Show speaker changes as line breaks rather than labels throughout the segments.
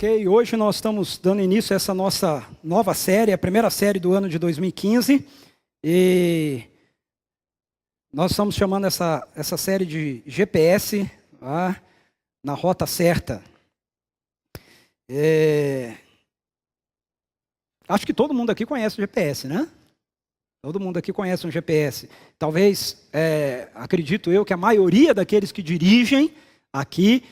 Ok, hoje nós estamos dando início a essa nossa nova série, a primeira série do ano de 2015. E nós estamos chamando essa série de GPS, na rota certa. Acho que todo mundo aqui conhece o GPS, né? Todo mundo aqui conhece um GPS. Talvez, acredito eu, que a maioria daqueles que dirigem aqui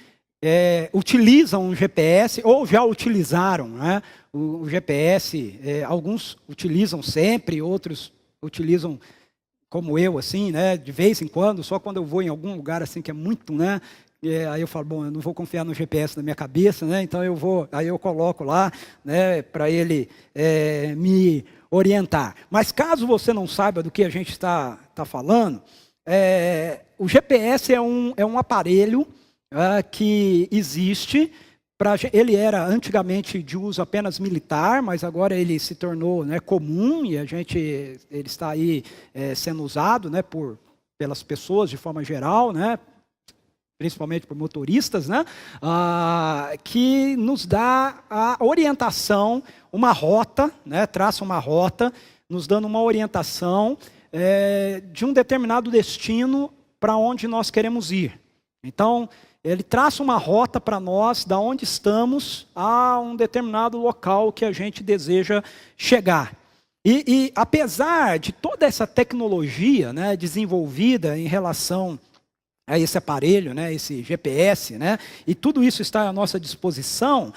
utilizam um GPS ou já utilizaram, né? O GPS. Alguns utilizam sempre, outros utilizam como eu, assim, né? De vez em quando, só quando eu vou em algum lugar assim que é muito, né? Aí eu falo, bom, eu não vou confiar no GPS na minha cabeça, né? Então aí eu coloco lá, né? Para ele me orientar. Mas caso você não saiba do que a gente está falando, o GPS é um aparelho que existe. Ele era antigamente de uso apenas militar, mas agora ele se tornou, né, comum e ele está aí sendo usado, né, pelas pessoas de forma geral, né, principalmente por motoristas, né, que nos dá a orientação, uma rota, né, traça uma rota, nos dando uma orientação de um determinado destino para onde nós queremos ir. Então, ele traça uma rota para nós, da onde estamos, a um determinado local que a gente deseja chegar. E apesar de toda essa tecnologia, né, desenvolvida em relação a esse aparelho, né, esse GPS, né, e tudo isso está à nossa disposição,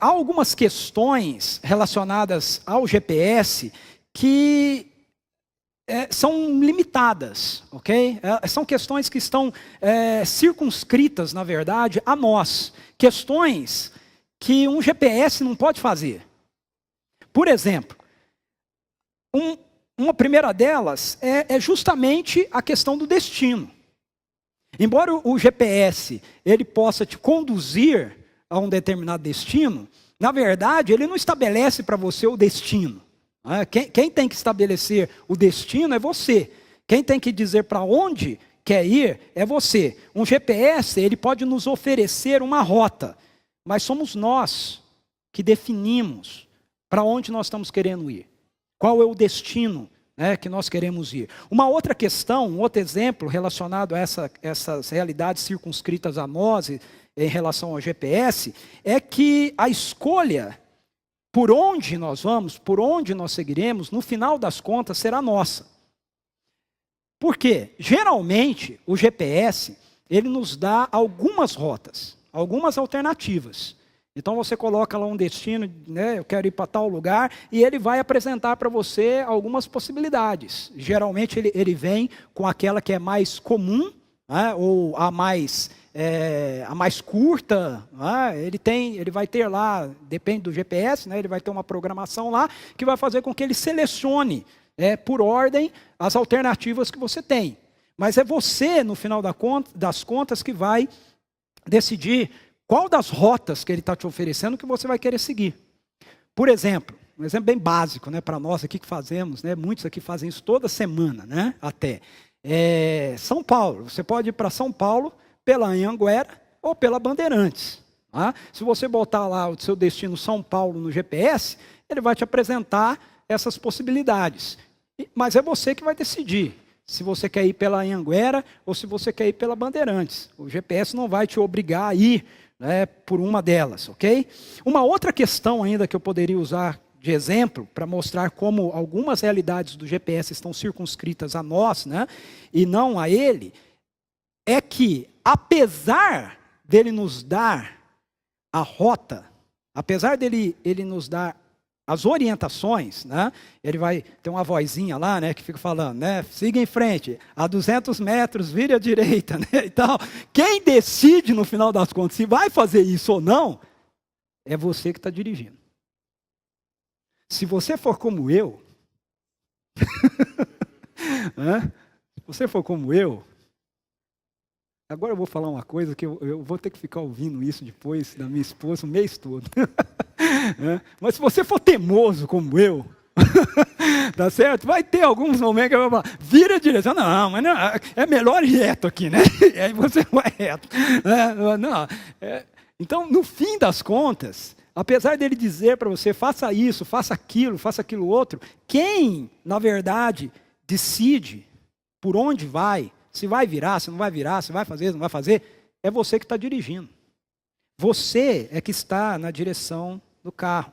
há algumas questões relacionadas ao GPS que são limitadas, ok? São questões que estão circunscritas, na verdade, a nós. Questões que um GPS não pode fazer. Por exemplo, uma primeira delas é justamente a questão do destino. Embora o GPS ele possa te conduzir a um determinado destino, na verdade, ele não estabelece para você o destino. Quem tem que estabelecer o destino é você. Quem tem que dizer para onde quer ir é você. Um GPS, ele pode nos oferecer uma rota, mas somos nós que definimos para onde nós estamos querendo ir. Qual é o destino, né, que nós queremos ir. Uma outra questão, um outro exemplo relacionado a essas realidades circunscritas a nós em relação ao GPS, é que a escolha por onde nós vamos, por onde nós seguiremos, no final das contas, será nossa. Por quê? Geralmente, o GPS, ele nos dá algumas rotas, algumas alternativas. Então, você coloca lá um destino, né, eu quero ir para tal lugar, e ele vai apresentar para você algumas possibilidades. Geralmente, ele vem com aquela que é mais comum, né, ou a mais curta, né? Ele vai ter lá, depende do GPS, né? Ele vai ter uma programação lá que vai fazer com que ele selecione por ordem as alternativas que você tem. Mas é você, no final das contas, que vai decidir qual das rotas que ele está te oferecendo que você vai querer seguir. Por exemplo, um exemplo bem básico, né, para nós aqui que fazemos, né, muitos aqui fazem isso toda semana, né, até. São Paulo, você pode ir para São Paulo pela Anhanguera ou pela Bandeirantes. Tá? Se você botar lá o seu destino São Paulo no GPS, ele vai te apresentar essas possibilidades. Mas é você que vai decidir se você quer ir pela Anhanguera ou se você quer ir pela Bandeirantes. O GPS não vai te obrigar a ir, né, por uma delas, ok? Uma outra questão ainda que eu poderia usar de exemplo, para mostrar como algumas realidades do GPS estão circunscritas a nós, né, e não a ele, é que, apesar dele nos dar a rota, apesar ele nos dar as orientações, né, ele vai ter uma vozinha lá, né, que fica falando, né, siga em frente, a 200 metros, vire à direita, né, e tal. Quem decide, no final das contas, se vai fazer isso ou não, é você que está dirigindo. Se você for como eu, né, se você for como eu, agora eu vou falar uma coisa que eu vou ter que ficar ouvindo isso depois da minha esposa o mês todo. Mas se você for teimoso como eu, tá certo? Vai ter alguns momentos que eu vou falar, vira a direção. Não, mas não, é melhor ir reto aqui, né? E aí você vai reto. Não, Então, no fim das contas, apesar dele dizer para você, faça isso, faça aquilo outro, quem, na verdade, decide por onde vai, se vai virar, se não vai virar, se vai fazer, se não vai fazer, é você que está dirigindo. Você é que está na direção do carro.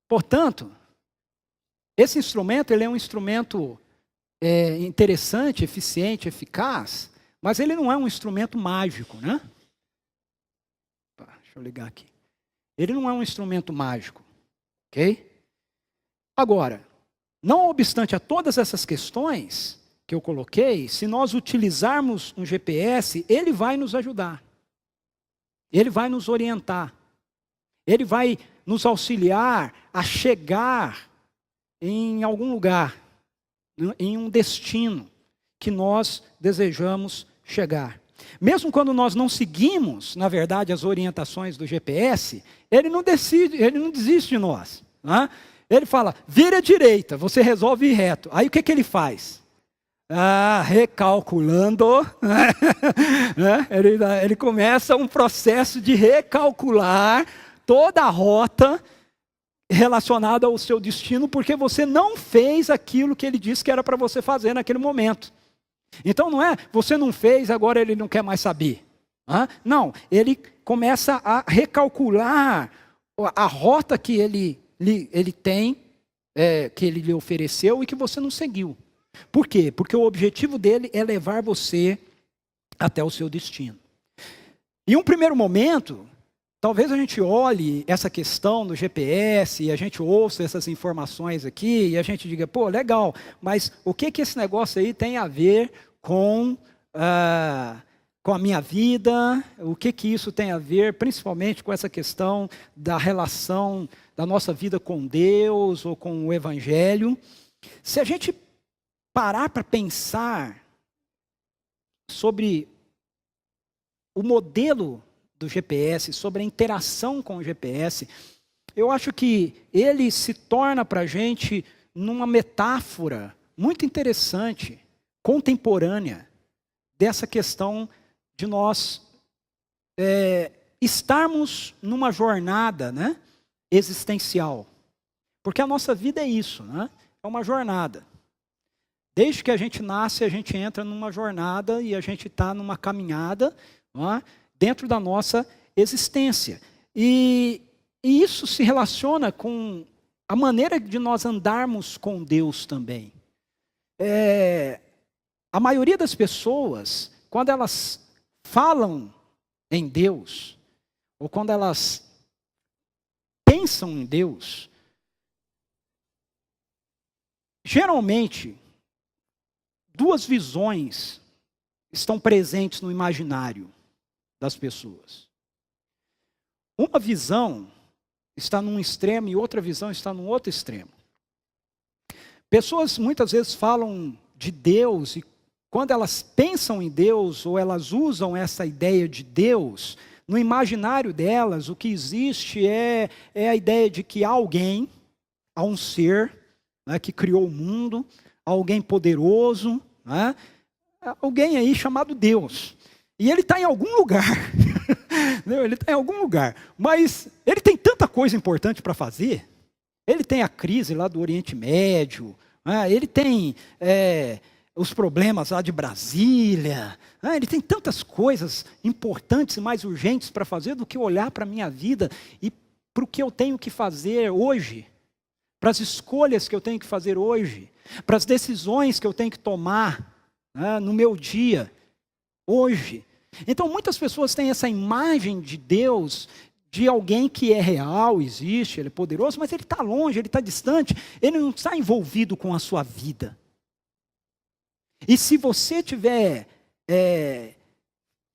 Portanto, esse instrumento, ele é um instrumento interessante, eficiente, eficaz, mas ele não é um instrumento mágico, né? Deixa eu ligar aqui. Ele não é um instrumento mágico, ok? Agora, não obstante a todas essas questões que eu coloquei, se nós utilizarmos um GPS, ele vai nos ajudar. Ele vai nos orientar. Ele vai nos auxiliar a chegar em algum lugar, em um destino que nós desejamos chegar. Mesmo quando nós não seguimos, na verdade, as orientações do GPS, ele não desiste de nós. Né? Ele fala, vira à direita, você resolve ir reto. Aí o que ele faz? Recalculando, ele começa um processo de recalcular toda a rota relacionada ao seu destino, porque você não fez aquilo que ele disse que era para você fazer naquele momento. Então não é, você não fez, agora ele não quer mais saber. Não, ele começa a recalcular a rota que ele tem, que ele lhe ofereceu e que você não seguiu. Por quê? Porque o objetivo dele é levar você até o seu destino. Em um primeiro momento, talvez a gente olhe essa questão do GPS e a gente ouça essas informações aqui e a gente diga, pô, legal, mas o que esse negócio aí tem a ver com a minha vida? O que isso tem a ver, principalmente com essa questão da relação da nossa vida com Deus ou com o Evangelho? Se a gente parar para pensar sobre o modelo do GPS, sobre a interação com o GPS, eu acho que ele se torna para a gente numa metáfora muito interessante, contemporânea, dessa questão de nós estarmos numa jornada, né, existencial. Porque a nossa vida é isso, né? É uma jornada. Desde que a gente nasce, a gente entra numa jornada e a gente está numa caminhada, não é? Dentro da nossa existência. E isso se relaciona com a maneira de nós andarmos com Deus também. A maioria das pessoas, quando elas falam em Deus, ou quando elas pensam em Deus, geralmente, duas visões estão presentes no imaginário das pessoas. Uma visão está num extremo e outra visão está num outro extremo. Pessoas muitas vezes falam de Deus e quando elas pensam em Deus ou elas usam essa ideia de Deus, no imaginário delas o que existe é a ideia de que há alguém, há um ser, né, que criou o mundo, há alguém poderoso, né, alguém aí chamado Deus. E ele está em algum lugar. Ele está em algum lugar. Mas ele tem tanta coisa importante para fazer. Ele tem a crise lá do Oriente Médio. Né? Ele tem os problemas lá de Brasília. Né? Ele tem tantas coisas importantes e mais urgentes para fazer do que olhar para a minha vida e para o que eu tenho que fazer hoje. Para as escolhas que eu tenho que fazer hoje. Para as decisões que eu tenho que tomar, né, no meu dia, hoje. Então muitas pessoas têm essa imagem de Deus, de alguém que é real, existe, ele é poderoso, mas ele está longe, ele está distante, ele não está envolvido com a sua vida. E se você estiver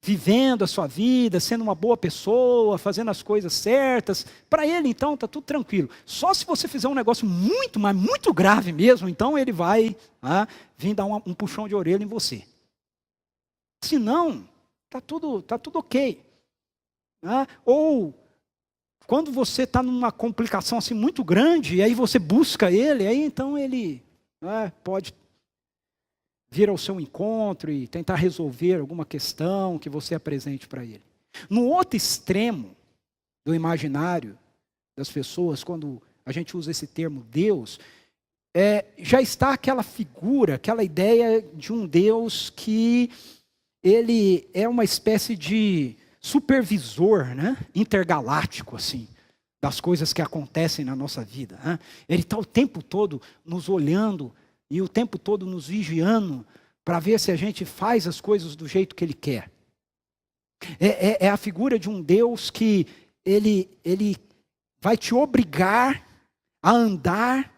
vivendo a sua vida, sendo uma boa pessoa, fazendo as coisas certas, para ele então está tudo tranquilo. Só se você fizer um negócio muito, mas muito grave mesmo, então ele vai vir dar um puxão de orelha em você. Se não, está tudo ok. Ou quando você está numa complicação assim muito grande, e aí você busca ele, aí então ele pode vir ao seu encontro e tentar resolver alguma questão que você apresente para ele. No outro extremo do imaginário das pessoas, quando a gente usa esse termo Deus, já está aquela figura, aquela ideia de um Deus que ele é uma espécie de supervisor, né, intergaláctico, assim, das coisas que acontecem na nossa vida. Né? Ele está o tempo todo nos olhando e o tempo todo nos vigiando para ver se a gente faz as coisas do jeito que ele quer. É a figura de um Deus que ele vai te obrigar a andar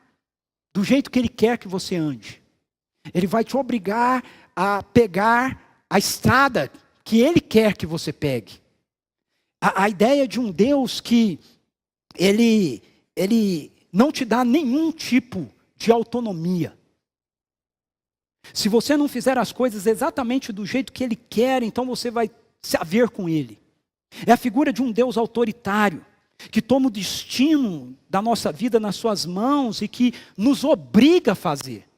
do jeito que ele quer que você ande. Ele vai te obrigar a pegar a estrada que ele quer que você pegue. A ideia de um Deus que ele não te dá nenhum tipo de autonomia. Se você não fizer as coisas exatamente do jeito que ele quer, então você vai se haver com ele. É a figura de um Deus autoritário, que toma o destino da nossa vida nas suas mãos e que nos obriga a fazer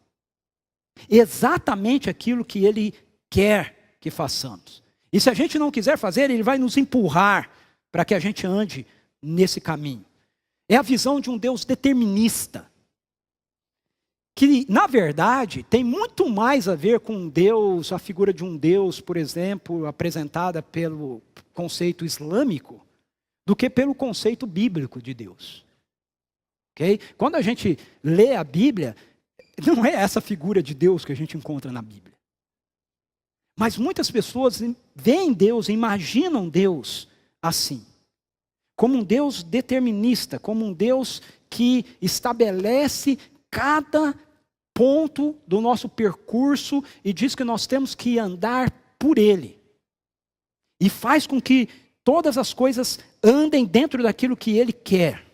exatamente aquilo que ele quer que façamos. E se a gente não quiser fazer, ele vai nos empurrar para que a gente ande nesse caminho. É a visão de um Deus determinista, que, na verdade, tem muito mais a ver com um Deus, a figura de um Deus, por exemplo, apresentada pelo conceito islâmico, do que pelo conceito bíblico de Deus. Okay? Quando a gente lê a Bíblia, não é essa figura de Deus que a gente encontra na Bíblia. Mas muitas pessoas veem Deus, imaginam Deus assim, como um Deus determinista, como um Deus que estabelece cada ponto do nosso percurso e diz que nós temos que andar por Ele. E faz com que todas as coisas andem dentro daquilo que Ele quer.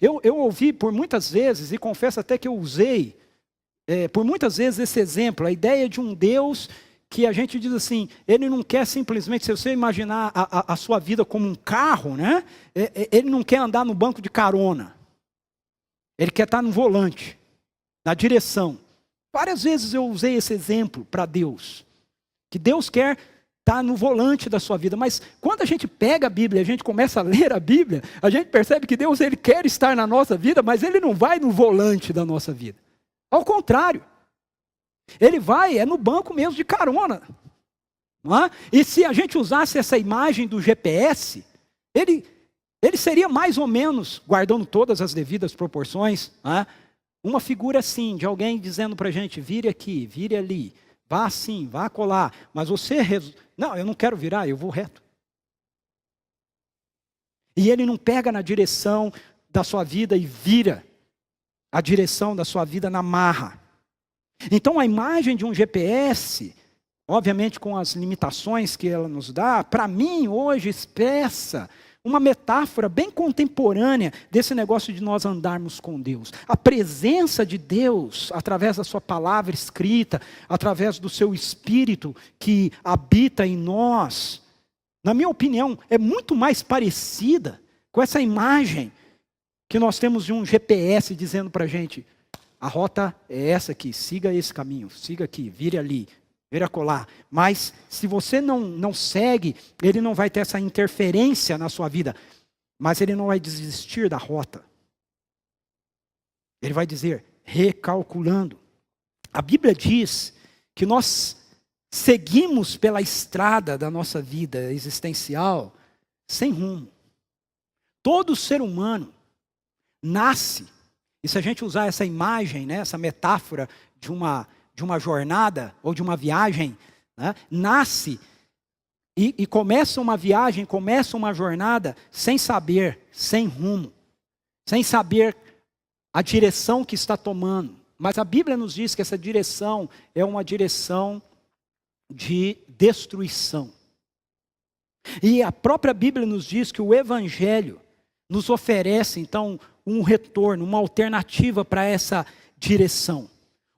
Eu ouvi por muitas vezes, e confesso até que eu usei, por muitas vezes esse exemplo, a ideia de um Deus que a gente diz assim, Ele não quer simplesmente, se você imaginar a sua vida como um carro, né? Ele não quer andar no banco de carona. Ele quer estar no volante, na direção. Várias vezes eu usei esse exemplo para Deus, que Deus quer estar no volante da sua vida, mas quando a gente pega a Bíblia, a gente começa a ler a Bíblia, a gente percebe que Deus ele quer estar na nossa vida, mas Ele não vai no volante da nossa vida. Ao contrário, Ele vai no banco mesmo de carona. Não é? E se a gente usasse essa imagem do GPS, ele seria mais ou menos, guardando todas as devidas proporções, uma figura assim, de alguém dizendo para a gente, vire aqui, vire ali, vá assim, vá colar, mas você, não, eu não quero virar, eu vou reto. E ele não pega na direção da sua vida e vira a direção da sua vida na marra. Então a imagem de um GPS, obviamente com as limitações que ela nos dá, para mim hoje expressa uma metáfora bem contemporânea desse negócio de nós andarmos com Deus. A presença de Deus, através da sua palavra escrita, através do seu Espírito que habita em nós, na minha opinião, é muito mais parecida com essa imagem que nós temos de um GPS dizendo para a gente, a rota é essa aqui, siga esse caminho, siga aqui, vire ali, vire acolá. Mas se você não segue, ele não vai ter essa interferência na sua vida. Mas ele não vai desistir da rota. Ele vai dizer, recalculando. A Bíblia diz que nós seguimos pela estrada da nossa vida existencial sem rumo. Todo ser humano nasce, e se a gente usar essa imagem, né, essa metáfora de uma jornada ou de uma viagem, né, nasce e começa uma viagem, começa uma jornada sem saber, sem rumo, sem saber a direção que está tomando. Mas a Bíblia nos diz que essa direção é uma direção de destruição. E a própria Bíblia nos diz que o Evangelho nos oferece, então, um retorno, uma alternativa para essa direção.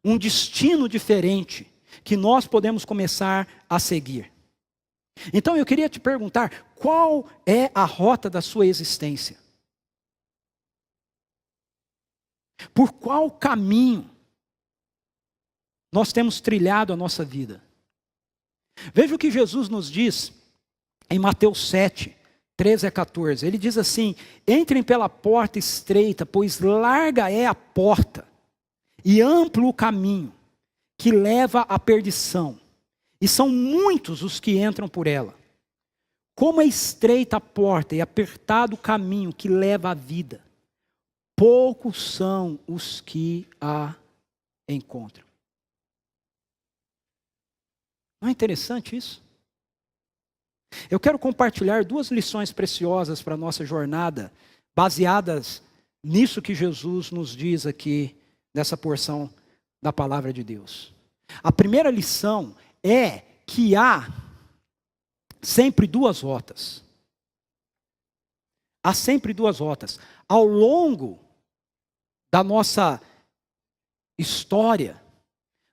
Um destino diferente que nós podemos começar a seguir. Então eu queria te perguntar, qual é a rota da sua existência? Por qual caminho nós temos trilhado a nossa vida. Veja o que Jesus nos diz em Mateus 7, 13 a 14. Ele diz assim: entrem pela porta estreita, pois larga é a porta e amplo o caminho que leva à perdição, e são muitos os que entram por ela. Como é estreita a porta e apertado o caminho que leva à vida, poucos são os que a encontram. Não é interessante isso? Eu quero compartilhar 2 lições preciosas para a nossa jornada, baseadas nisso que Jesus nos diz aqui, nessa porção da palavra de Deus. A primeira lição é que há sempre 2 rotas. Há sempre 2 rotas. Ao longo da nossa história,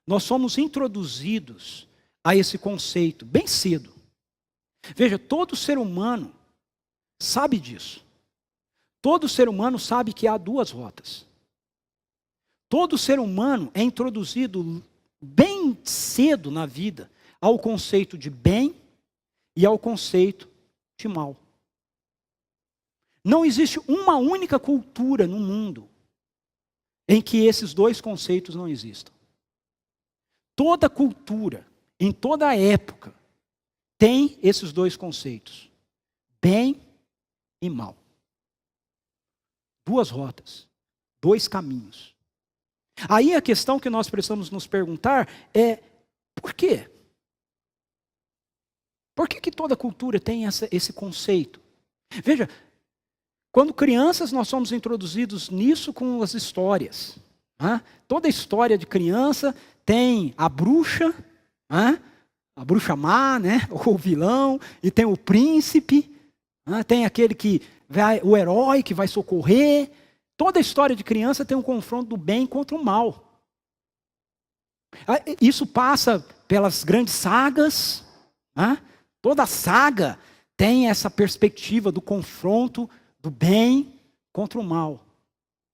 nós somos introduzidos a esse conceito bem cedo. Veja, todo ser humano sabe disso. Todo ser humano sabe que há 2 rotas. Todo ser humano é introduzido bem cedo na vida ao conceito de bem e ao conceito de mal. Não existe uma única cultura no mundo em que esses 2 conceitos não existam. Toda cultura, em toda época, tem esses 2 conceitos: bem e mal. 2 rotas, 2 caminhos. Aí a questão que nós precisamos nos perguntar é: por quê? Por que toda cultura tem esse conceito? Veja, quando crianças nós somos introduzidos nisso com as histórias. Toda história de criança tem a bruxa, a bruxa má, né? Ou o vilão, e tem o príncipe, tem aquele que vai, o herói que vai socorrer. Toda história de criança tem um confronto do bem contra o mal. Isso passa pelas grandes sagas. Toda saga tem essa perspectiva do confronto do bem contra o mal.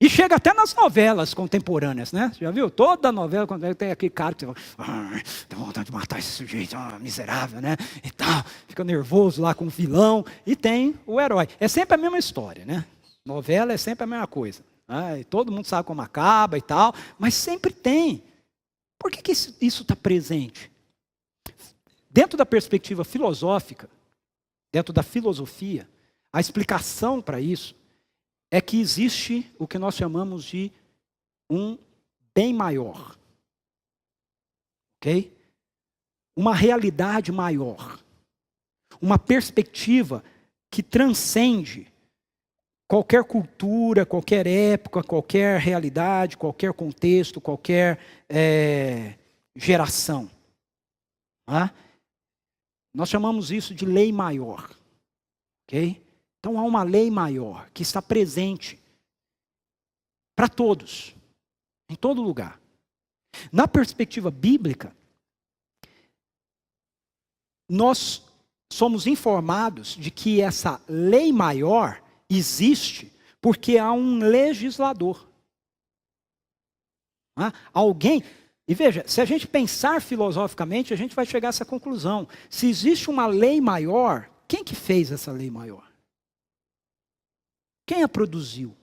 E chega até nas novelas contemporâneas, né? Você já viu? Toda novela, quando tem aquele cara que tem vontade de matar esse sujeito, miserável, né? E tal, fica nervoso lá com o vilão. E tem o herói. É sempre a mesma história, né? Novela é sempre a mesma coisa. E todo mundo sabe como acaba e tal, mas sempre tem. Por que isso está presente? Dentro da perspectiva filosófica, dentro da filosofia, a explicação para isso é que existe o que nós chamamos de um bem maior. Ok? Uma realidade maior. Uma perspectiva que transcende qualquer cultura, qualquer época, qualquer realidade, qualquer contexto, qualquer geração. Nós chamamos isso de lei maior. Ok? Então há uma lei maior que está presente para todos, em todo lugar. Na perspectiva bíblica, nós somos informados de que essa lei maior existe porque há um legislador. Alguém... E veja, se a gente pensar filosoficamente, a gente vai chegar a essa conclusão. Se existe uma lei maior, quem que fez essa lei maior? Quem a produziu?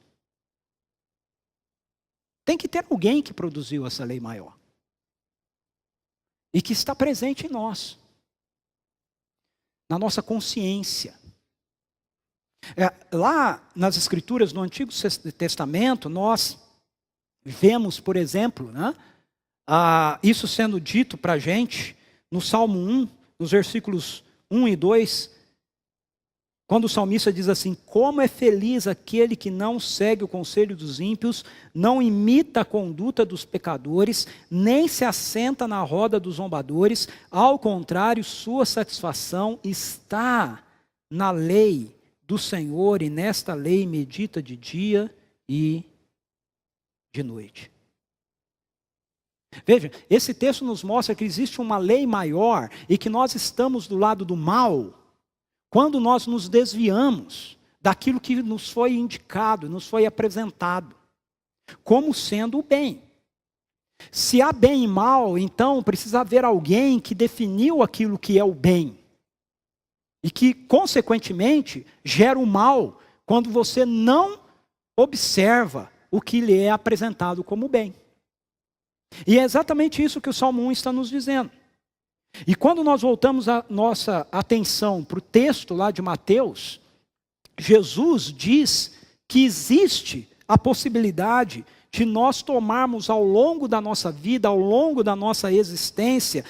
Tem que ter alguém que produziu essa lei maior. E que está presente em nós. Na nossa consciência. Lá nas Escrituras, no Antigo Testamento, nós vemos, por exemplo, isso sendo dito para a gente no Salmo 1, nos versículos 1 e 2, quando o salmista diz assim: como é feliz aquele que não segue o conselho dos ímpios, não imita a conduta dos pecadores, nem se assenta na roda dos zombadores, ao contrário, sua satisfação está na lei do Senhor, e nesta lei medita de dia e de noite. Veja, esse texto nos mostra que existe uma lei maior e que nós estamos do lado do mal quando nós nos desviamos daquilo que nos foi indicado, nos foi apresentado, como sendo o bem. Se há bem e mal, então precisa haver alguém que definiu aquilo que é o bem. E que, consequentemente, gera o mal quando você não observa o que lhe é apresentado como bem. E é exatamente isso que o Salmo 1 está nos dizendo. E quando nós voltamos a nossa atenção para o texto lá de Mateus, Jesus diz que existe a possibilidade de nós tomarmos ao longo da nossa vida, ao longo da nossa existência,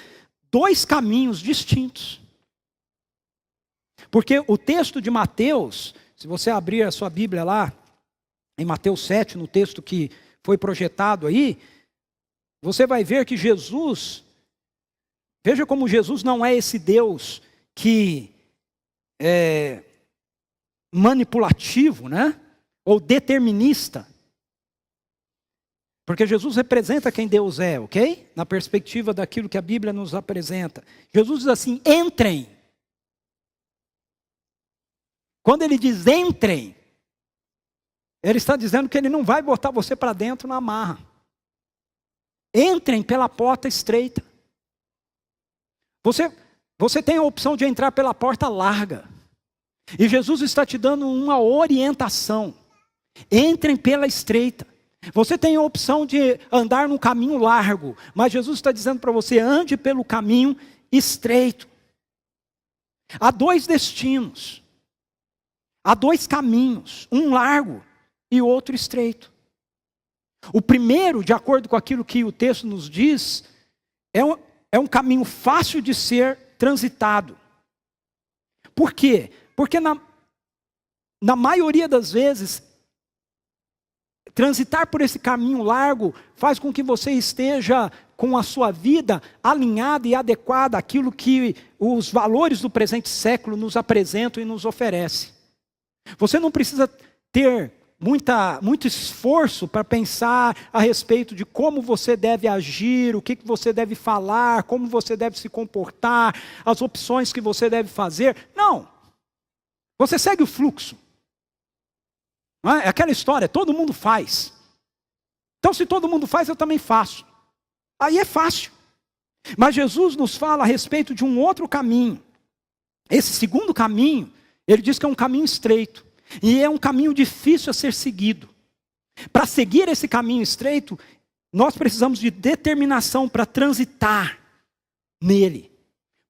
dois caminhos distintos. Porque o texto de Mateus, se você abrir a sua Bíblia lá, em Mateus 7, no texto que foi projetado aí, você vai ver que Jesus, veja como Jesus não é esse Deus que é manipulativo, né? Ou determinista. Porque Jesus representa quem Deus é, ok? Na perspectiva daquilo que a Bíblia nos apresenta. Jesus diz assim, entrem. Quando ele diz entrem, ele está dizendo que ele não vai botar você para dentro na marra. Entrem pela porta estreita. Você tem a opção de entrar pela porta larga. E Jesus está te dando uma orientação. Entrem pela estreita. Você tem a opção de andar num caminho largo, mas Jesus está dizendo para você, ande pelo caminho estreito. Há dois destinos. Há dois caminhos, um largo e outro estreito. O primeiro, de acordo com aquilo que o texto nos diz, é um caminho fácil de ser transitado. Por quê? Porque na maioria das vezes, transitar por esse caminho largo faz com que você esteja com a sua vida alinhada e adequada àquilo que os valores do presente século nos apresentam e nos oferecem. Você não precisa ter muito esforço para pensar a respeito de como você deve agir, o que você deve falar, como você deve se comportar, as opções que você deve fazer. Não. Você segue o fluxo. Não é aquela história, todo mundo faz. Então, se todo mundo faz, eu também faço. Aí é fácil. Mas Jesus nos fala a respeito de um outro caminho. Esse segundo caminho, ele diz que é um caminho estreito. E é um caminho difícil a ser seguido. Para seguir esse caminho estreito, nós precisamos de determinação para transitar nele.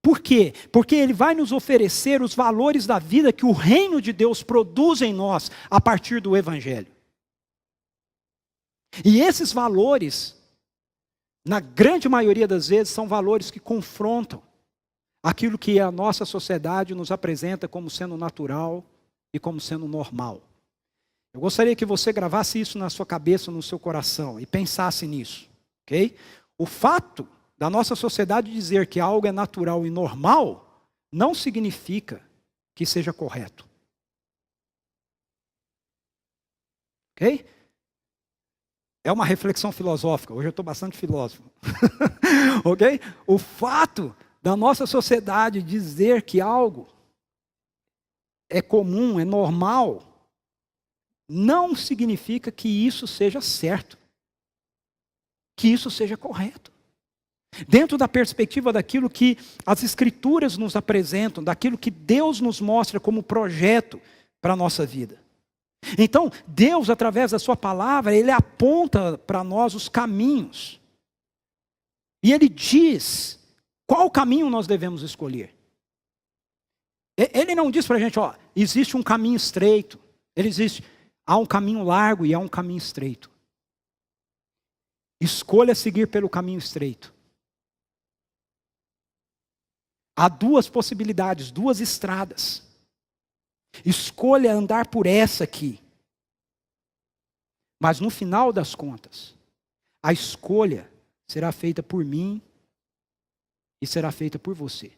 Por quê? Porque ele vai nos oferecer os valores da vida que o reino de Deus produz em nós a partir do Evangelho. E esses valores, na grande maioria das vezes, são valores que confrontam aquilo que a nossa sociedade nos apresenta como sendo natural e como sendo normal. Eu gostaria que você gravasse isso na sua cabeça, no seu coração, e pensasse nisso, ok? O fato da nossa sociedade dizer que algo é natural e normal, não significa que seja correto. Ok? É uma reflexão filosófica, hoje eu estou bastante filósofo. Ok? O fato da nossa sociedade dizer que algo é comum, é normal, não significa que isso seja certo, que isso seja correto. Dentro da perspectiva daquilo que as Escrituras nos apresentam, daquilo que Deus nos mostra como projeto para a nossa vida. Então, Deus, através da sua palavra, Ele aponta para nós os caminhos. E Ele diz qual caminho nós devemos escolher. Ele não diz para a gente, ó, existe um caminho estreito. Há um caminho largo e há um caminho estreito. Escolha seguir pelo caminho estreito. Há duas possibilidades, duas estradas. Escolha andar por essa aqui. Mas no final das contas, a escolha será feita por mim e será feita por você.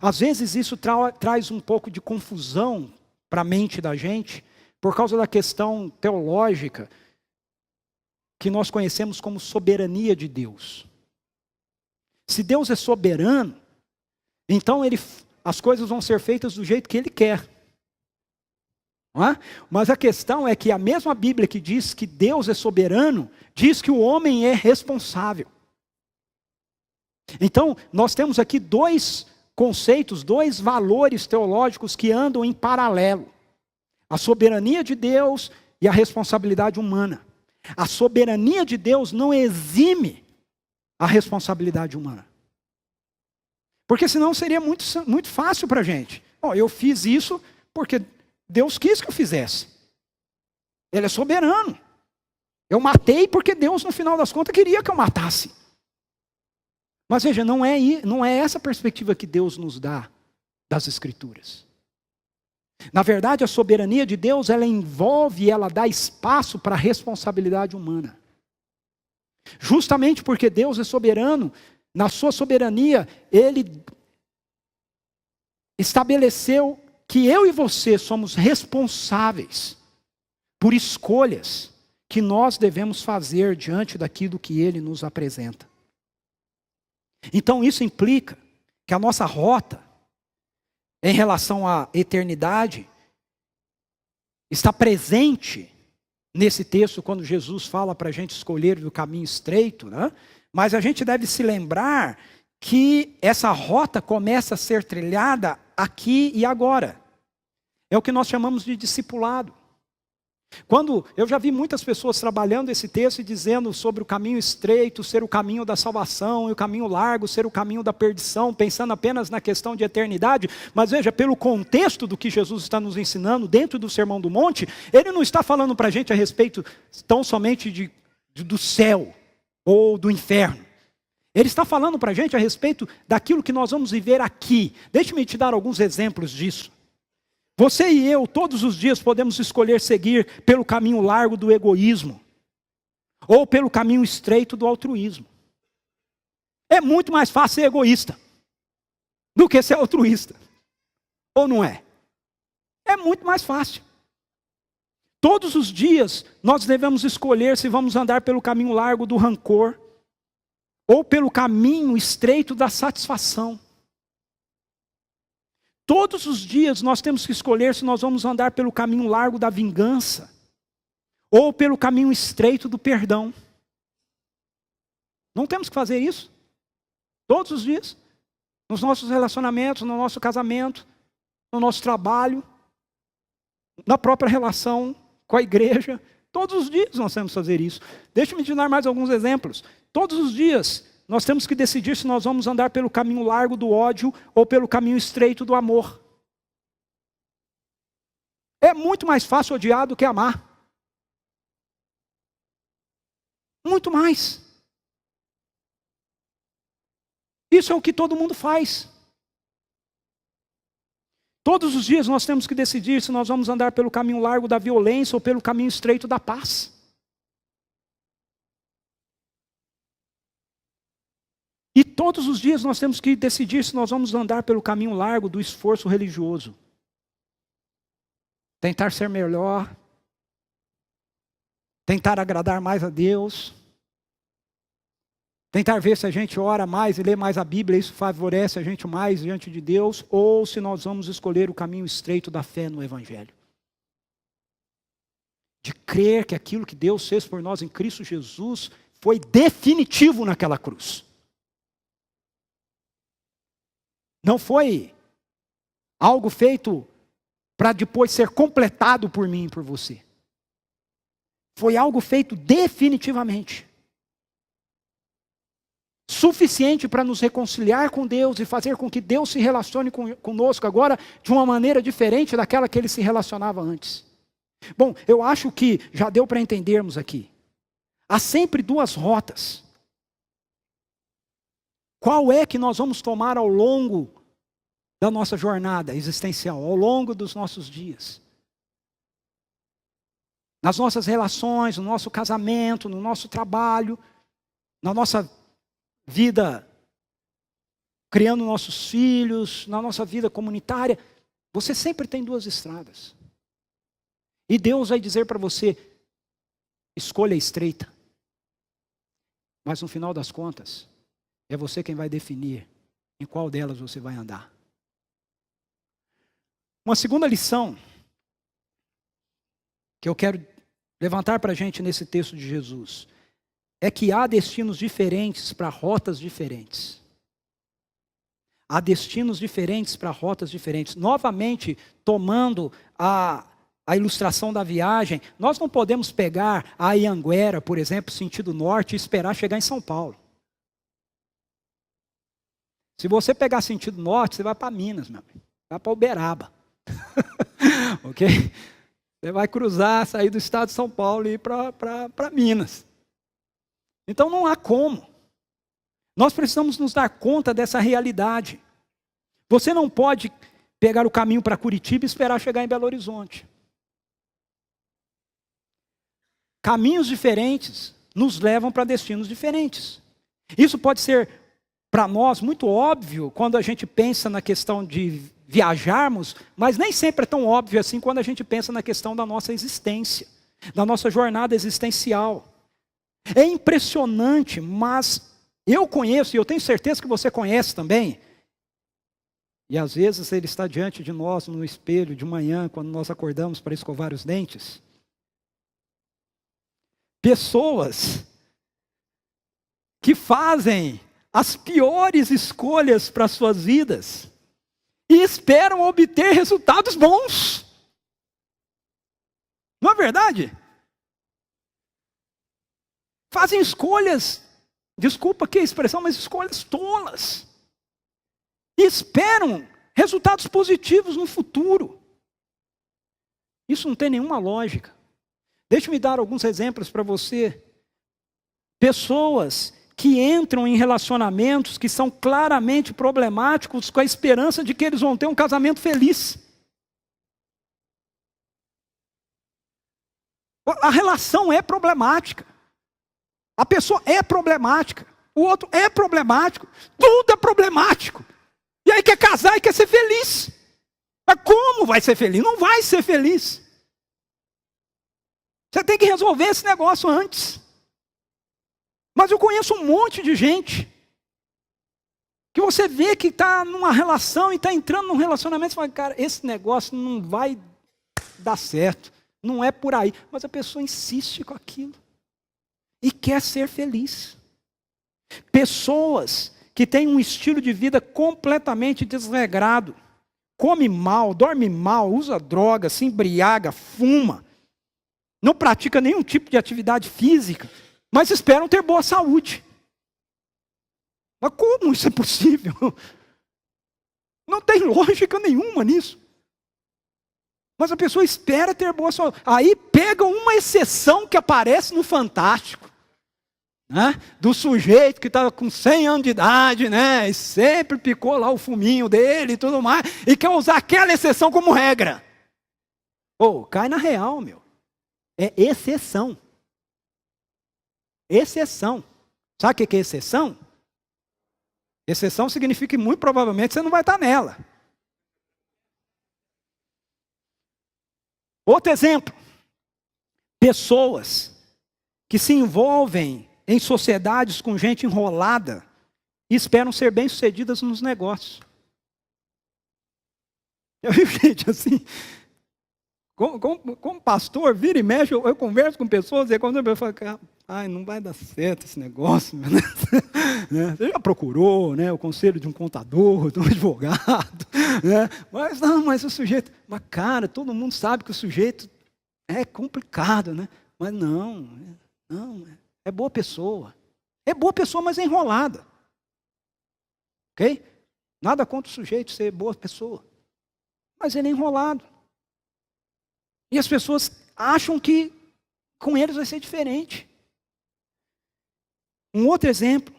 Às vezes isso traz um pouco de confusão para a mente da gente, por causa da questão teológica que nós conhecemos como soberania de Deus. Se Deus é soberano, então as coisas vão ser feitas do jeito que Ele quer. não é? Mas a questão é que a mesma Bíblia que diz que Deus é soberano, diz que o homem é responsável. Então, nós temos aqui dois conceitos, dois valores teológicos que andam em paralelo. A soberania de Deus e a responsabilidade humana. A soberania de Deus não exime a responsabilidade humana. Porque senão seria muito fácil para a gente. Bom, eu fiz isso porque Deus quis que eu fizesse. Ele é soberano. Eu matei porque Deus, no final das contas, queria que eu matasse. Mas veja, não é essa perspectiva que Deus nos dá das Escrituras. Na verdade, a soberania de Deus, ela envolve, ela dá espaço para a responsabilidade humana. Justamente porque Deus é soberano, na sua soberania, Ele estabeleceu que eu e você somos responsáveis por escolhas que nós devemos fazer diante daquilo que Ele nos apresenta. Então isso implica que a nossa rota em relação à eternidade está presente nesse texto quando Jesus fala para a gente escolher o caminho estreito, né? Mas a gente deve se lembrar que essa rota começa a ser trilhada aqui e agora. É o que nós chamamos de discipulado. Quando eu já vi muitas pessoas trabalhando esse texto e dizendo sobre o caminho estreito ser o caminho da salvação e o caminho largo ser o caminho da perdição, pensando apenas na questão de eternidade, mas veja, pelo contexto do que Jesus está nos ensinando dentro do Sermão do Monte, ele não está falando para a gente a respeito tão somente do céu ou do inferno. Ele está falando para a gente a respeito daquilo que nós vamos viver aqui. Deixe-me te dar alguns exemplos disso. Você e eu, todos os dias, podemos escolher seguir pelo caminho largo do egoísmo, ou pelo caminho estreito do altruísmo. É muito mais fácil ser egoísta do que ser altruísta. Ou não é? É muito mais fácil. Todos os dias, nós devemos escolher se vamos andar pelo caminho largo do rancor, ou pelo caminho estreito da satisfação. Todos os dias nós temos que escolher se nós vamos andar pelo caminho largo da vingança ou pelo caminho estreito do perdão. Não temos que fazer isso? Todos os dias. Nos nossos relacionamentos, no nosso casamento, no nosso trabalho, na própria relação com a igreja. Todos os dias nós temos que fazer isso. Deixa-me te dar mais alguns exemplos. Todos os dias nós temos que decidir se nós vamos andar pelo caminho largo do ódio ou pelo caminho estreito do amor. É muito mais fácil odiar do que amar. Muito mais. Isso é o que todo mundo faz. Todos os dias nós temos que decidir se nós vamos andar pelo caminho largo da violência ou pelo caminho estreito da paz. E todos os dias nós temos que decidir se nós vamos andar pelo caminho largo do esforço religioso. Tentar ser melhor. Tentar agradar mais a Deus. Tentar ver se a gente ora mais e lê mais a Bíblia, isso favorece a gente mais diante de Deus, ou se nós vamos escolher o caminho estreito da fé no Evangelho. De crer que aquilo que Deus fez por nós em Cristo Jesus foi definitivo naquela cruz. Não foi algo feito para depois ser completado por mim e por você. Foi algo feito definitivamente. Suficiente para nos reconciliar com Deus e fazer com que Deus se relacione conosco agora de uma maneira diferente daquela que Ele se relacionava antes. Bom, eu acho que já deu para entendermos aqui. Há sempre duas rotas. Qual é que nós vamos tomar ao longo da nossa jornada existencial, ao longo dos nossos dias? Nas nossas relações, no nosso casamento, no nosso trabalho, na nossa vida, criando nossos filhos, na nossa vida comunitária. Você sempre tem duas estradas. E Deus vai dizer para você, escolha a estreita. Mas no final das contas, é você quem vai definir em qual delas você vai andar. Uma segunda lição que eu quero levantar para a gente nesse texto de Jesus é que há destinos diferentes para rotas diferentes. Há destinos diferentes para rotas diferentes. Novamente, tomando a ilustração da viagem, nós não podemos pegar a Anhanguera, por exemplo, sentido norte, e esperar chegar em São Paulo. Se você pegar sentido norte, você vai para Minas, meu amigo. Vai para Uberaba. Ok? Você vai cruzar, sair do estado de São Paulo e ir para Minas. Então não há como. Nós precisamos nos dar conta dessa realidade. Você não pode pegar o caminho para Curitiba e esperar chegar em Belo Horizonte. Caminhos diferentes nos levam para destinos diferentes. Isso pode ser para nós muito óbvio quando a gente pensa na questão de viajarmos, mas nem sempre é tão óbvio assim quando a gente pensa na questão da nossa existência, da nossa jornada existencial. É impressionante, mas eu conheço, e eu tenho certeza que você conhece também, e às vezes ele está diante de nós no espelho de manhã, quando nós acordamos para escovar os dentes. Pessoas que fazem as piores escolhas para suas vidas e esperam obter resultados bons. Não é verdade? Fazem escolhas, desculpa aqui a expressão, mas escolhas tolas. E esperam resultados positivos no futuro. Isso não tem nenhuma lógica. Deixa-me dar alguns exemplos para você. Pessoas que entram em relacionamentos que são claramente problemáticos com a esperança de que eles vão ter um casamento feliz. A relação é problemática. A pessoa é problemática. O outro é problemático. Tudo é problemático. E aí quer casar e quer ser feliz. Mas como vai ser feliz? Não vai ser feliz. Você tem que resolver esse negócio antes. Mas eu conheço um monte de gente que você vê que está numa relação e está entrando num relacionamento e fala, cara, esse negócio não vai dar certo. Não é por aí. Mas a pessoa insiste com aquilo. E quer ser feliz. Pessoas que têm um estilo de vida completamente desregrado. Come mal, dorme mal, usa droga, se embriaga, fuma. Não pratica nenhum tipo de atividade física, mas esperam ter boa saúde. Mas como isso é possível? Não tem lógica nenhuma nisso. Mas a pessoa espera ter boa saúde. Aí pega uma exceção que aparece no Fantástico. Né? Do sujeito que estava com 100 anos de idade, né? E sempre picou lá o fuminho dele e tudo mais. E quer usar aquela exceção como regra. Pô, cai na real, meu. É exceção. Exceção. Sabe o que é exceção? Exceção significa que muito provavelmente você não vai estar nela. Outro exemplo. Pessoas que se envolvem em sociedades com gente enrolada e esperam ser bem-sucedidas nos negócios. Eu vi gente assim, como pastor, vira e mexe, eu converso com pessoas e quando eu falo, ai, não vai dar certo esse negócio. Né? Você já procurou, né, o conselho de um contador, de um advogado, né? Mas o sujeito, mas cara, todo mundo sabe que o sujeito é complicado, né? Mas não, é boa pessoa. É boa pessoa, mas é enrolada. Ok? Nada contra o sujeito ser boa pessoa. Mas ele é enrolado. E as pessoas acham que com eles vai ser diferente. Um outro exemplo.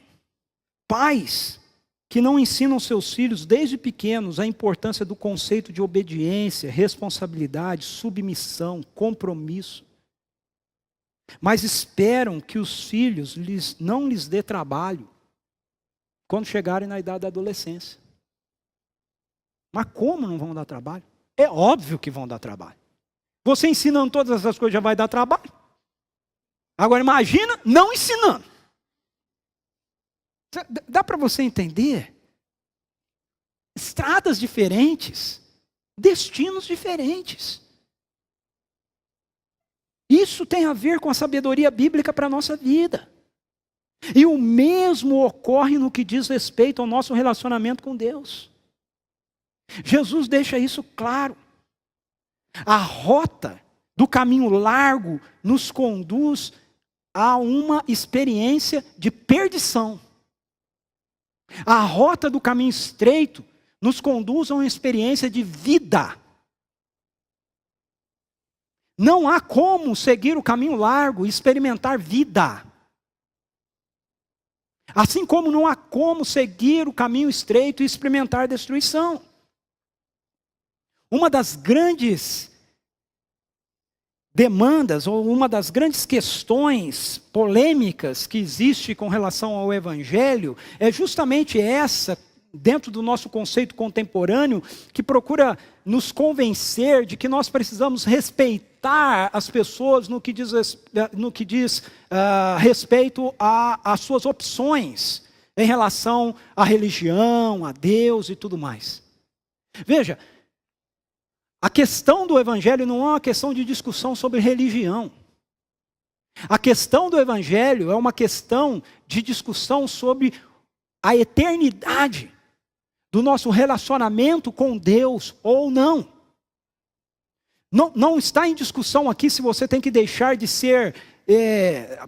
Pais que não ensinam seus filhos desde pequenos a importância do conceito de obediência, responsabilidade, submissão, compromisso. Mas esperam que os filhos não lhes dê trabalho quando chegarem na idade da adolescência. Mas como não vão dar trabalho? É óbvio que vão dar trabalho. Você ensinando todas essas coisas já vai dar trabalho. Agora imagina não ensinando. Dá para você entender? Estradas diferentes, destinos diferentes. Isso tem a ver com a sabedoria bíblica para a nossa vida. E o mesmo ocorre no que diz respeito ao nosso relacionamento com Deus. Jesus deixa isso claro. A rota do caminho largo nos conduz a uma experiência de perdição. A rota do caminho estreito nos conduz a uma experiência de vida. Não há como seguir o caminho largo e experimentar vida. Assim como não há como seguir o caminho estreito e experimentar destruição. Uma das grandes demandas, ou uma das grandes questões polêmicas que existe com relação ao Evangelho, é justamente essa, dentro do nosso conceito contemporâneo, que procura nos convencer de que nós precisamos respeitar as pessoas no que diz respeito às suas opções em relação à religião, a Deus e tudo mais. Veja, a questão do Evangelho não é uma questão de discussão sobre religião. A questão do Evangelho é uma questão de discussão sobre a eternidade do nosso relacionamento com Deus ou não. Não está em discussão aqui se você tem que deixar de ser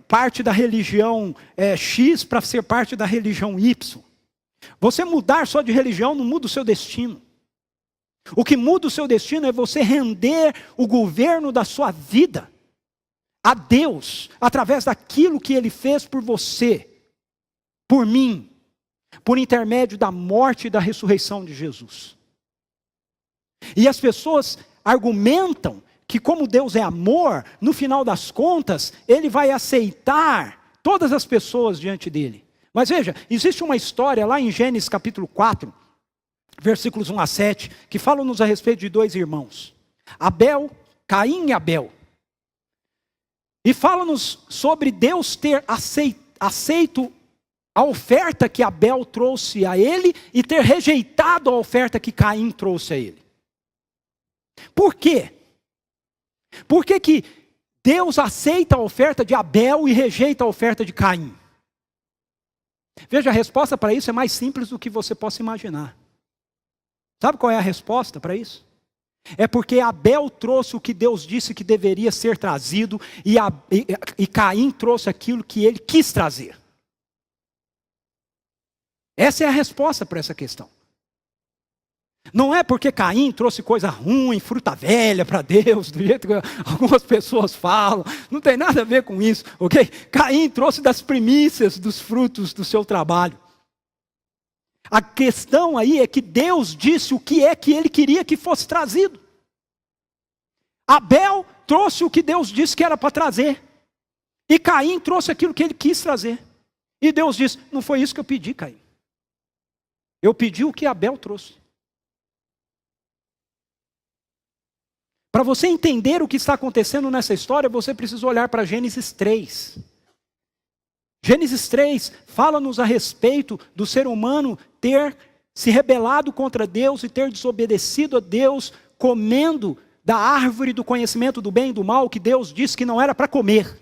parte da religião X para ser parte da religião Y. Você mudar só de religião não muda o seu destino. O que muda o seu destino é você render o governo da sua vida a Deus, através daquilo que Ele fez por você, por mim, por intermédio da morte e da ressurreição de Jesus. E as pessoas argumentam que como Deus é amor, no final das contas, Ele vai aceitar todas as pessoas diante dEle. Mas veja, existe uma história lá em Gênesis capítulo 4, versículos 1 a 7, que falam-nos a respeito de dois irmãos, Caim e Abel. E fala-nos sobre Deus ter aceito a oferta que Abel trouxe a ele e ter rejeitado a oferta que Caim trouxe a ele. Por quê? Por que Deus aceita a oferta de Abel e rejeita a oferta de Caim? Veja, a resposta para isso é mais simples do que você possa imaginar. Sabe qual é a resposta para isso? É porque Abel trouxe o que Deus disse que deveria ser trazido e Caim trouxe aquilo que ele quis trazer. Essa é a resposta para essa questão. Não é porque Caim trouxe coisa ruim, fruta velha para Deus, do jeito que algumas pessoas falam. Não tem nada a ver com isso, ok? Caim trouxe das primícias dos frutos do seu trabalho. A questão aí é que Deus disse o que é que Ele queria que fosse trazido. Abel trouxe o que Deus disse que era para trazer. E Caim trouxe aquilo que ele quis trazer. E Deus disse, não foi isso que eu pedi, Caim. Eu pedi o que Abel trouxe. Para você entender o que está acontecendo nessa história, você precisa olhar para Gênesis 3. Gênesis 3 fala-nos a respeito do ser humano ter se rebelado contra Deus e ter desobedecido a Deus, comendo da árvore do conhecimento do bem e do mal, que Deus disse que não era para comer.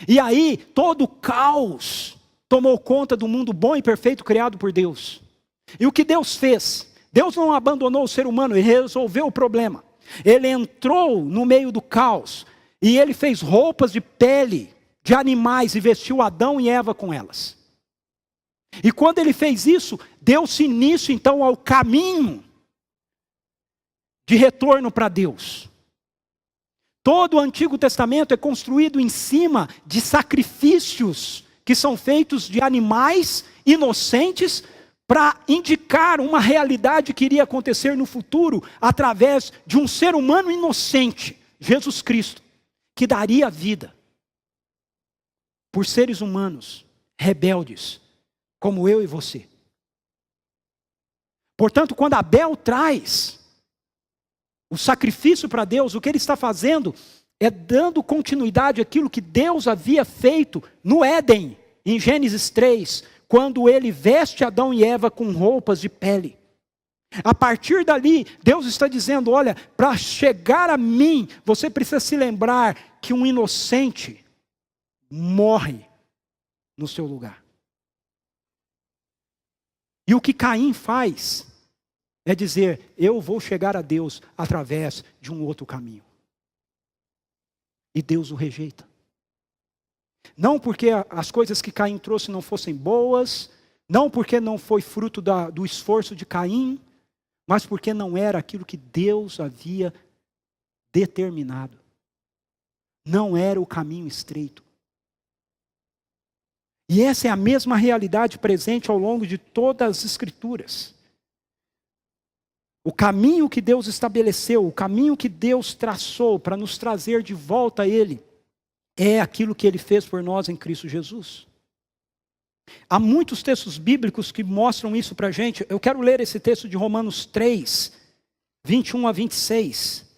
E aí, todo o caos tomou conta do mundo bom e perfeito criado por Deus. E o que Deus fez? Deus não abandonou o ser humano, Ele resolveu o problema. Ele entrou no meio do caos e Ele fez roupas de pele de animais e vestiu Adão e Eva com elas. E quando Ele fez isso, deu-se início então ao caminho de retorno para Deus. Todo o Antigo Testamento é construído em cima de sacrifícios que são feitos de animais inocentes para indicar uma realidade que iria acontecer no futuro através de um ser humano inocente, Jesus Cristo, que daria vida por seres humanos rebeldes, como eu e você. Portanto, quando Abel traz o sacrifício para Deus, o que ele está fazendo é dando continuidade àquilo que Deus havia feito no Éden, em Gênesis 3, quando ele veste Adão e Eva com roupas de pele. A partir dali, Deus está dizendo, olha, para chegar a mim, você precisa se lembrar que um inocente morre no seu lugar. E o que Caim faz é dizer, eu vou chegar a Deus através de um outro caminho. E Deus o rejeita. Não porque as coisas que Caim trouxe não fossem boas, não porque não foi fruto do esforço de Caim, mas porque não era aquilo que Deus havia determinado. Não era o caminho estreito. E essa é a mesma realidade presente ao longo de todas as Escrituras. O caminho que Deus estabeleceu, o caminho que Deus traçou para nos trazer de volta a Ele, é aquilo que Ele fez por nós em Cristo Jesus. Há muitos textos bíblicos que mostram isso para a gente. Eu quero ler esse texto de Romanos 3, 21 a 26.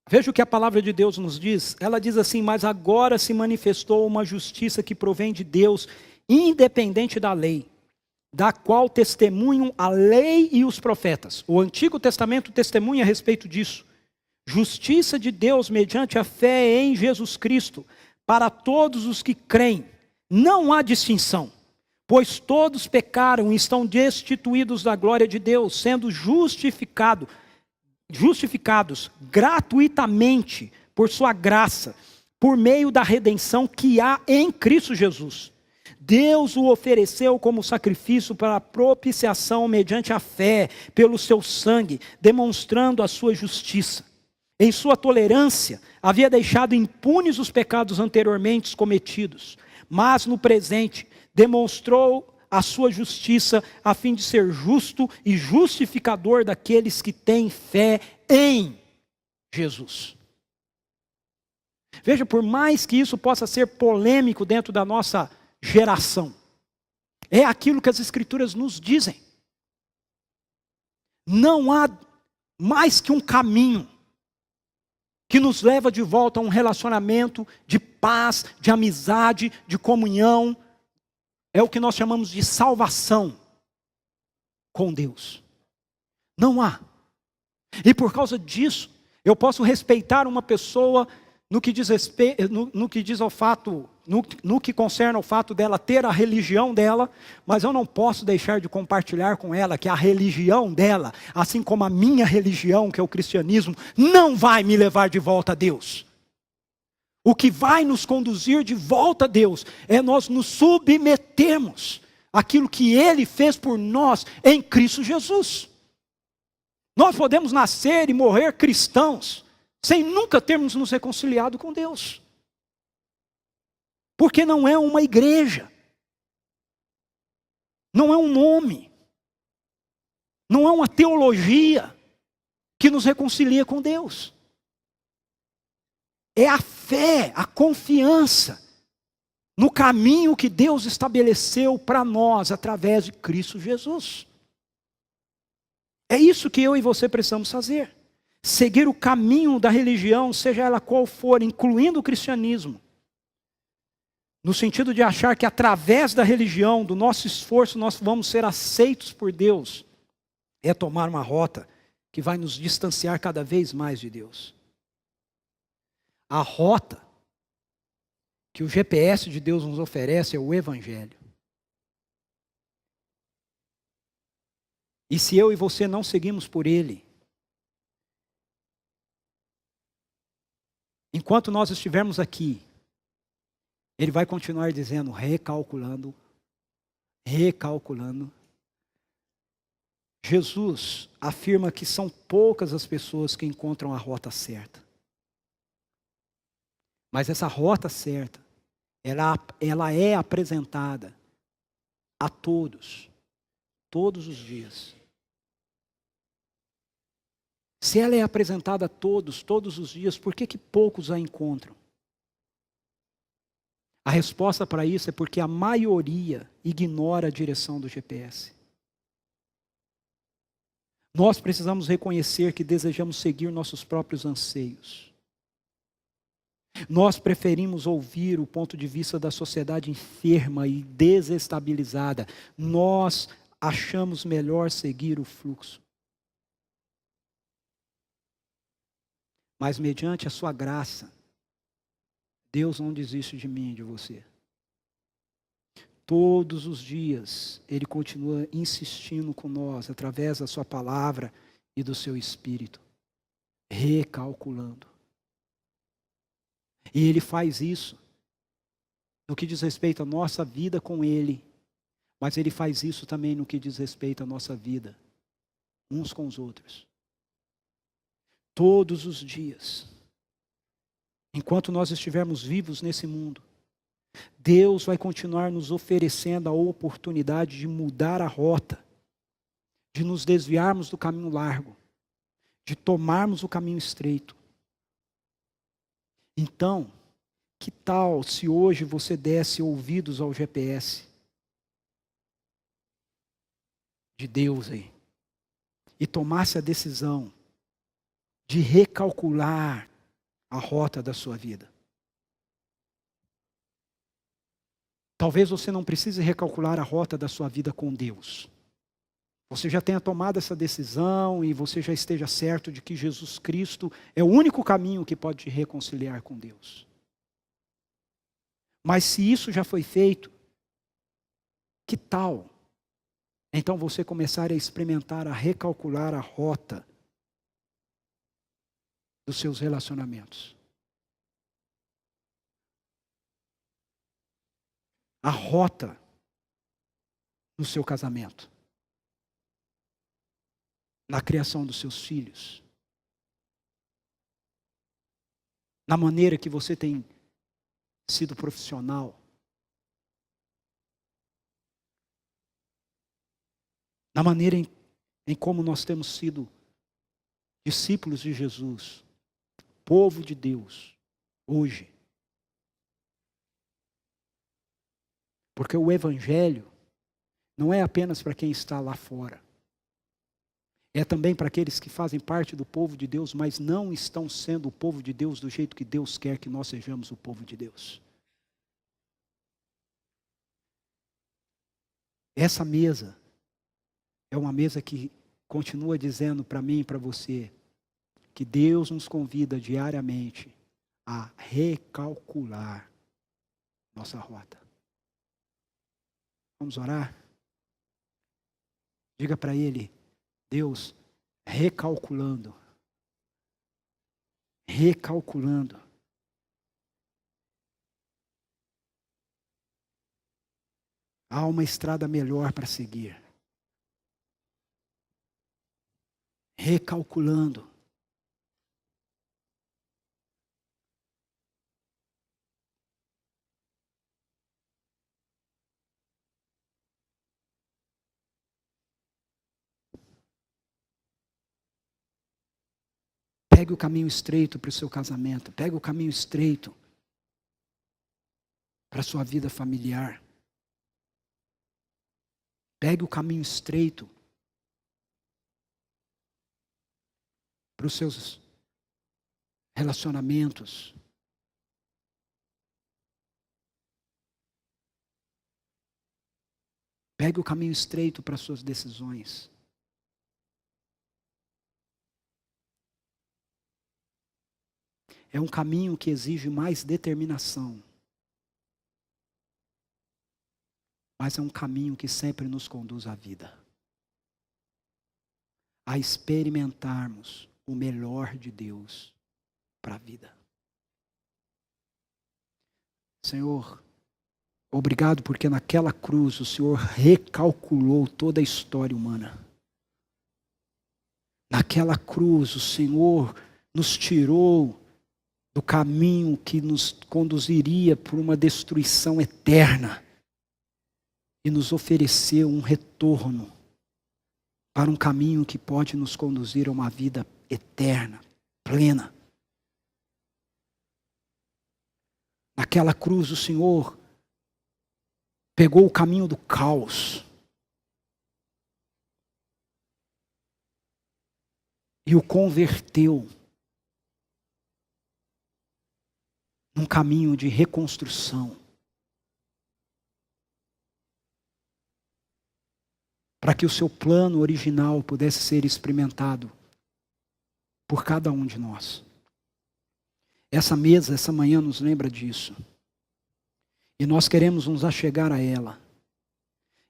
Veja o que a palavra de Deus nos diz. Ela diz assim, mas agora se manifestou uma justiça que provém de Deus, independente da lei, da qual testemunham a lei e os profetas. O Antigo Testamento testemunha a respeito disso. Justiça de Deus mediante a fé em Jesus Cristo, para todos os que creem. Não há distinção, pois todos pecaram e estão destituídos da glória de Deus, sendo justificados gratuitamente por sua graça, por meio da redenção que há em Cristo Jesus. Deus o ofereceu como sacrifício para a propiciação mediante a fé, pelo seu sangue, demonstrando a sua justiça. Em sua tolerância, havia deixado impunes os pecados anteriormente cometidos, mas no presente demonstrou a sua justiça, a fim de ser justo e justificador daqueles que têm fé em Jesus. Veja, por mais que isso possa ser polêmico dentro da nossa geração, é aquilo que as Escrituras nos dizem. Não há mais que um caminho que nos leva de volta a um relacionamento de paz, de amizade, de comunhão. É o que nós chamamos de salvação com Deus. Não há. E por causa disso, eu posso respeitar uma pessoa no que diz ao fato, no que concerne ao fato dela ter a religião dela, mas eu não posso deixar de compartilhar com ela que a religião dela, assim como a minha religião, que é o cristianismo, não vai me levar de volta a Deus. O que vai nos conduzir de volta a Deus é nós nos submetermos àquilo que Ele fez por nós em Cristo Jesus. Nós podemos nascer e morrer cristãos sem nunca termos nos reconciliado com Deus. Porque não é uma igreja, não é um nome, não é uma teologia que nos reconcilia com Deus. É a fé, a confiança no caminho que Deus estabeleceu para nós através de Cristo Jesus. É isso que eu e você precisamos fazer. Seguir o caminho da religião, seja ela qual for, incluindo o cristianismo. No sentido de achar que através da religião, do nosso esforço, nós vamos ser aceitos por Deus, é tomar uma rota que vai nos distanciar cada vez mais de Deus. A rota que o GPS de Deus nos oferece é o Evangelho. E se eu e você não seguimos por ele, enquanto nós estivermos aqui, ele vai continuar dizendo, recalculando. Jesus afirma que são poucas as pessoas que encontram a rota certa. Mas essa rota certa, ela é apresentada a todos os dias. Se ela é apresentada a todos os dias, por que poucos a encontram? A resposta para isso é porque a maioria ignora a direção do GPS. Nós precisamos reconhecer que desejamos seguir nossos próprios anseios. Nós preferimos ouvir o ponto de vista da sociedade enferma e desestabilizada. Nós achamos melhor seguir o fluxo. Mas mediante a sua graça, Deus não desiste de mim e de você. Todos os dias, Ele continua insistindo com nós, através da sua palavra e do seu Espírito, recalculando. E Ele faz isso no que diz respeito à nossa vida com Ele, mas Ele faz isso também no que diz respeito à nossa vida, uns com os outros. Todos os dias, enquanto nós estivermos vivos nesse mundo, Deus vai continuar nos oferecendo a oportunidade de mudar a rota, de nos desviarmos do caminho largo, de tomarmos o caminho estreito. Então, que tal se hoje você desse ouvidos ao GPS de Deus aí e tomasse a decisão de recalcular a rota da sua vida? Talvez você não precise recalcular a rota da sua vida com Deus. Você já tenha tomado essa decisão e você já esteja certo de que Jesus Cristo é o único caminho que pode te reconciliar com Deus. Mas se isso já foi feito, que tal então você começar a experimentar, a recalcular a rota dos seus relacionamentos? A rota no seu casamento, na criação dos seus filhos, na maneira que você tem sido profissional, na maneira em como nós temos sido discípulos de Jesus, povo de Deus, hoje. Porque o Evangelho não é apenas para quem está lá fora. É também para aqueles que fazem parte do povo de Deus, mas não estão sendo o povo de Deus do jeito que Deus quer que nós sejamos o povo de Deus. Essa mesa é uma mesa que continua dizendo para mim e para você que Deus nos convida diariamente a recalcular nossa rota. Vamos orar? Diga para Ele, Deus, recalculando. Há uma estrada melhor para seguir. Recalculando. Pegue o caminho estreito para o seu casamento. Pegue o caminho estreito para a sua vida familiar. Pegue o caminho estreito para os seus relacionamentos. Pegue o caminho estreito para as suas decisões. É um caminho que exige mais determinação. Mas é um caminho que sempre nos conduz à vida. A experimentarmos o melhor de Deus para a vida. Senhor, obrigado porque naquela cruz o Senhor recalculou toda a história humana. Naquela cruz o Senhor nos tirou do caminho que nos conduziria por uma destruição eterna e nos ofereceu um retorno para um caminho que pode nos conduzir a uma vida eterna, plena. Naquela cruz o Senhor pegou o caminho do caos e o converteu num caminho de reconstrução, para que o seu plano original pudesse ser experimentado por cada um de nós. Essa mesa, essa manhã nos lembra disso. E nós queremos nos achegar a ela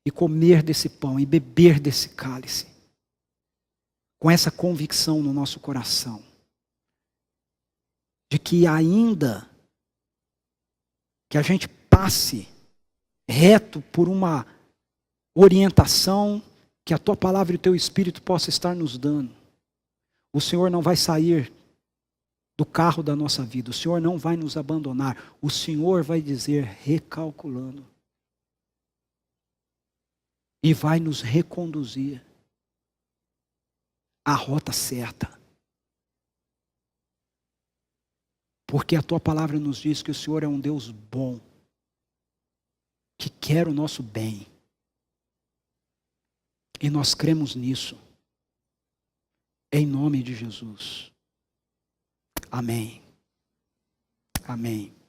e comer desse pão e beber desse cálice, com essa convicção no nosso coração, de que ainda que a gente passe reto por uma orientação que a tua palavra e o teu Espírito possa estar nos dando, o Senhor não vai sair do carro da nossa vida, o Senhor não vai nos abandonar, o Senhor vai dizer recalculando e vai nos reconduzir à rota certa. Porque a tua palavra nos diz que o Senhor é um Deus bom, que quer o nosso bem. E nós cremos nisso. Em nome de Jesus. Amém. Amém.